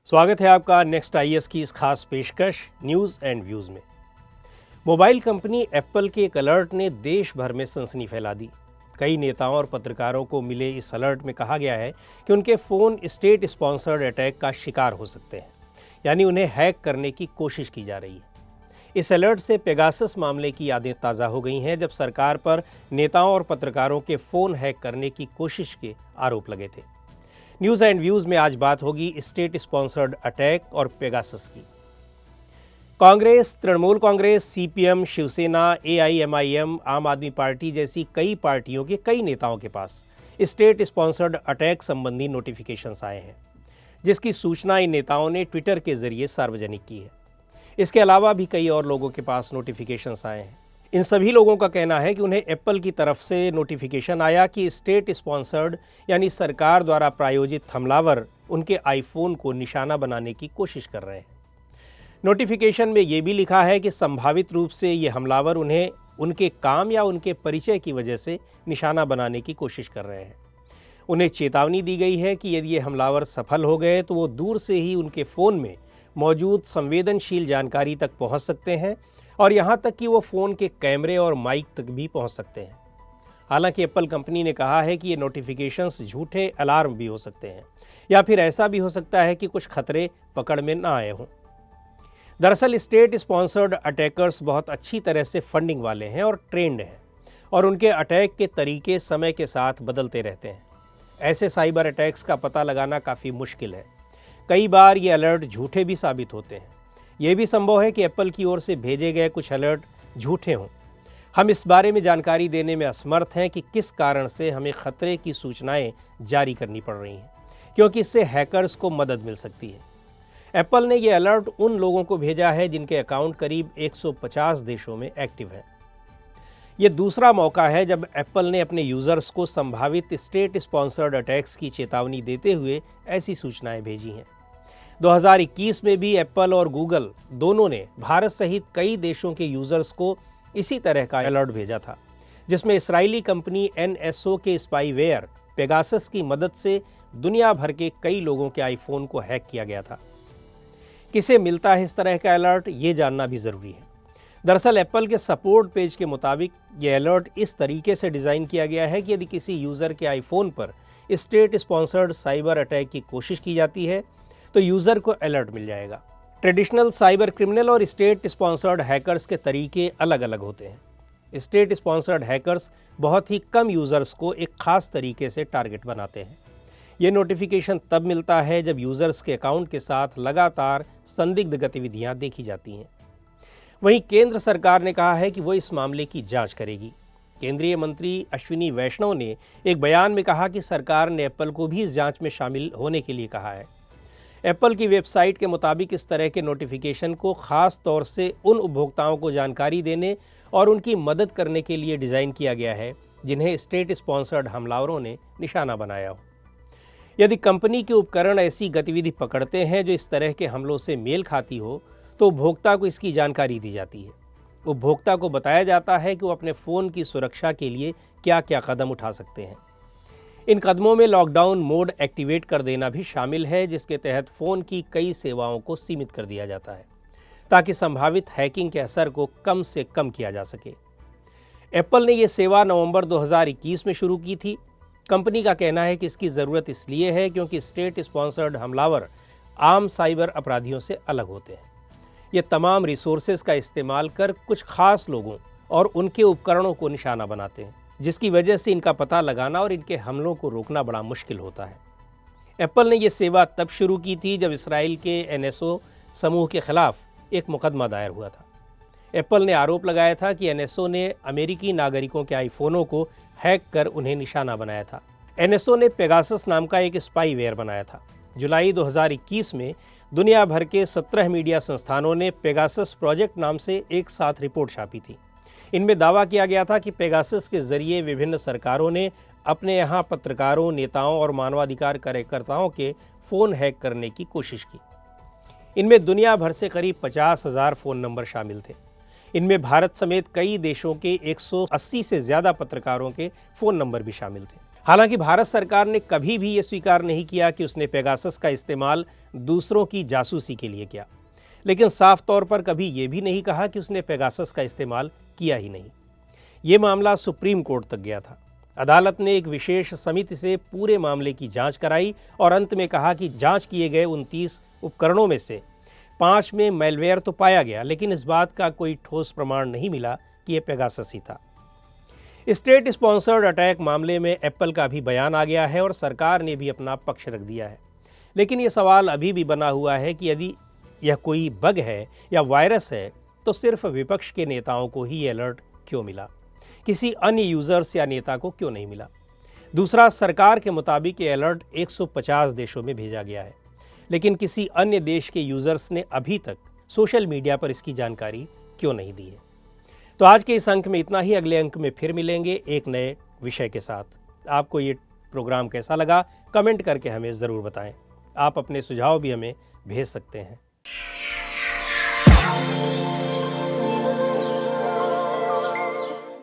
स्वागत है आपका नेक्स्ट आईएएस की इस खास पेशकश न्यूज़ एंड व्यूज़ में। मोबाइल कंपनी एप्पल के एक अलर्ट ने देश भर में सनसनी फैला दी। कई नेताओं और पत्रकारों को मिले इस अलर्ट में कहा गया है कि उनके फ़ोन स्टेट स्पॉन्सर्ड अटैक का शिकार हो सकते हैं, यानी उन्हें हैक करने की कोशिश की जा रही है। इस अलर्ट से पेगासस मामले की यादें ताज़ा हो गई हैं, जब सरकार पर नेताओं और पत्रकारों के फ़ोन हैक करने की कोशिश के आरोप लगे थे। न्यूज़ एंड व्यूज़ में आज बात होगी स्टेट स्पॉन्सर्ड अटैक और पेगासस की। कांग्रेस, तृणमूल कांग्रेस, सीपीएम, शिवसेना, एआईएमआईएम, आम आदमी पार्टी जैसी कई पार्टियों के कई नेताओं के पास स्टेट स्पॉन्सर्ड अटैक संबंधी नोटिफिकेशंस आए हैं, जिसकी सूचना इन नेताओं ने ट्विटर के जरिए सार्वजनिक की है। इसके अलावा भी कई और लोगों के पास नोटिफिकेशंस आए हैं। इन सभी लोगों का कहना है कि उन्हें एप्पल की तरफ से नोटिफिकेशन आया कि स्टेट स्पॉन्सर्ड यानी सरकार द्वारा प्रायोजित हमलावर उनके आईफोन को निशाना बनाने की कोशिश कर रहे हैं। नोटिफिकेशन में ये भी लिखा है कि संभावित रूप से ये हमलावर उन्हें उनके काम या उनके परिचय की वजह से निशाना बनाने की कोशिश कर रहे हैं। उन्हें चेतावनी दी गई है कि यदि ये हमलावर सफल हो गए तो वो दूर से ही उनके फ़ोन में मौजूद संवेदनशील जानकारी तक पहुंच सकते हैं और यहां तक कि वो फ़ोन के कैमरे और माइक तक भी पहुंच सकते हैं। हालांकि एप्पल कंपनी ने कहा है कि ये नोटिफिकेशंस झूठे अलार्म भी हो सकते हैं, या फिर ऐसा भी हो सकता है कि कुछ खतरे पकड़ में ना आए हों। दरअसल स्टेट स्पॉन्सर्ड अटैकर्स बहुत अच्छी तरह से फंडिंग वाले हैं और ट्रेंड हैं, और उनके अटैक के तरीके समय के साथ बदलते रहते हैं। ऐसे साइबर अटैक्स का पता लगाना काफ़ी मुश्किल है। कई बार ये अलर्ट झूठे भी साबित होते हैं। ये भी संभव है कि एप्पल की ओर से भेजे गए कुछ अलर्ट झूठे हों। हम इस बारे में जानकारी देने में असमर्थ हैं कि किस कारण से हमें खतरे की सूचनाएं जारी करनी पड़ रही हैं, क्योंकि इससे हैकर्स को मदद मिल सकती है। एप्पल ने ये अलर्ट उन लोगों को भेजा है जिनके अकाउंट करीब 150 देशों में एक्टिव है। ये दूसरा मौका है जब एप्पल ने अपने यूज़र्स को संभावित स्टेट स्पॉन्सर्ड अटैक्स की चेतावनी देते हुए ऐसी सूचनाएं भेजी हैं। 2021 में भी एप्पल और गूगल दोनों ने भारत सहित कई देशों के यूज़र्स को इसी तरह का अलर्ट भेजा था, जिसमें इस्राएली कंपनी NSO के स्पाईवेयर पेगासस की मदद से दुनिया भर के कई लोगों के आईफोन को हैक किया गया था। किसे मिलता है इस तरह का अलर्ट, ये जानना भी ज़रूरी है। दरअसल एप्पल के सपोर्ट पेज के मुताबिक ये अलर्ट इस तरीके से डिज़ाइन किया गया है कि यदि किसी यूज़र के आईफोन पर स्टेट स्पॉन्सर्ड साइबर अटैक की कोशिश की जाती है तो यूज़र को अलर्ट मिल जाएगा। ट्रेडिशनल साइबर क्रिमिनल और स्टेट स्पॉन्सर्ड हैकर्स के तरीके अलग अलग होते हैं। स्टेट स्पॉन्सर्ड हैकर्स बहुत ही कम यूज़र्स को एक ख़ास तरीके से टारगेट बनाते हैं। ये नोटिफिकेशन तब मिलता है जब यूज़र्स के अकाउंट के साथ लगातार संदिग्ध गतिविधियां देखी जाती हैं। वहीं केंद्र सरकार ने कहा है कि वो इस मामले की जांच करेगी। केंद्रीय मंत्री अश्विनी वैष्णव ने एक बयान में कहा कि सरकार ने एप्पल को भी इस जांच में शामिल होने के लिए कहा है। एप्पल की वेबसाइट के मुताबिक इस तरह के नोटिफिकेशन को ख़ास तौर से उन उपभोक्ताओं को जानकारी देने और उनकी मदद करने के लिए डिज़ाइन किया गया है जिन्हें स्टेट स्पॉन्सर्ड हमलावरों ने निशाना बनाया हो। यदि कंपनी के उपकरण ऐसी गतिविधि पकड़ते हैं जो इस तरह के हमलों से मेल खाती हो तो उपभोक्ता को इसकी जानकारी दी जाती है। उपभोक्ता को बताया जाता है कि वो अपने फ़ोन की सुरक्षा के लिए क्या क्या कदम उठा सकते हैं। इन कदमों में लॉकडाउन मोड एक्टिवेट कर देना भी शामिल है, जिसके तहत फ़ोन की कई सेवाओं को सीमित कर दिया जाता है ताकि संभावित हैकिंग के असर को कम से कम किया जा सके। एप्पल ने यह सेवा नवंबर 2021 में शुरू की थी। कंपनी का कहना है कि इसकी ज़रूरत इसलिए है क्योंकि स्टेट स्पॉन्सर्ड हमलावर आम साइबर अपराधियों से अलग होते हैं। ये तमाम रिसोर्सेज का इस्तेमाल कर कुछ खास लोगों और उनके उपकरणों को निशाना बनाते हैं, जिसकी वजह से इनका पता लगाना और इनके हमलों को रोकना बड़ा मुश्किल होता है। एप्पल ने यह सेवा तब शुरू की थी जब इसराइल के NSO समूह के खिलाफ एक मुकदमा दायर हुआ था। एप्पल ने आरोप लगाया था कि NSO ने अमेरिकी नागरिकों के आईफोनों को हैक कर उन्हें निशाना बनाया था। NSO ने पेगासस नाम का एक स्पाईवेयर बनाया था। जुलाई 2021 में दुनिया भर के 17 मीडिया संस्थानों ने पेगासस प्रोजेक्ट नाम से एक साथ रिपोर्ट छापी थी। इनमें दावा किया गया था कि पेगासस के जरिए विभिन्न सरकारों ने अपने यहाँ पत्रकारों, नेताओं और मानवाधिकार कार्यकर्ताओं के फ़ोन हैक करने की कोशिश की। इनमें दुनिया भर से करीब 50,000 फ़ोन नंबर शामिल थे। इनमें भारत समेत कई देशों के 180 से ज़्यादा पत्रकारों के फ़ोन नंबर भी शामिल थे। हालांकि भारत सरकार ने कभी भी ये स्वीकार नहीं किया कि उसने पेगासस का इस्तेमाल दूसरों की जासूसी के लिए किया, लेकिन साफ तौर पर कभी ये भी नहीं कहा कि उसने पेगासस का इस्तेमाल किया ही नहीं। ये मामला सुप्रीम कोर्ट तक गया था। अदालत ने एक विशेष समिति से पूरे मामले की जांच कराई और अंत में कहा कि जांच किए गए 29 उपकरणों में से 5 में मैलवेयर तो पाया गया, लेकिन इस बात का कोई ठोस प्रमाण नहीं मिला कि यह पेगासस ही था। स्टेट स्पॉन्सर्ड अटैक मामले में एप्पल का भी बयान आ गया है और सरकार ने भी अपना पक्ष रख दिया है, लेकिन ये सवाल अभी भी बना हुआ है कि यदि यह कोई बग है या वायरस है तो सिर्फ विपक्ष के नेताओं को ही ये अलर्ट क्यों मिला, किसी अन्य यूजर्स या नेता को क्यों नहीं मिला। दूसरा, सरकार के मुताबिक ये अलर्ट 150 देशों में भेजा गया है, लेकिन किसी अन्य देश के यूजर्स ने अभी तक सोशल मीडिया पर इसकी जानकारी क्यों नहीं दी है। तो आज के इस अंक में इतना ही। अगले अंक में फिर मिलेंगे एक नए विषय के साथ। आपको ये प्रोग्राम कैसा लगा कमेंट करके हमें ज़रूर बताएं। आप अपने सुझाव भी हमें भेज सकते हैं।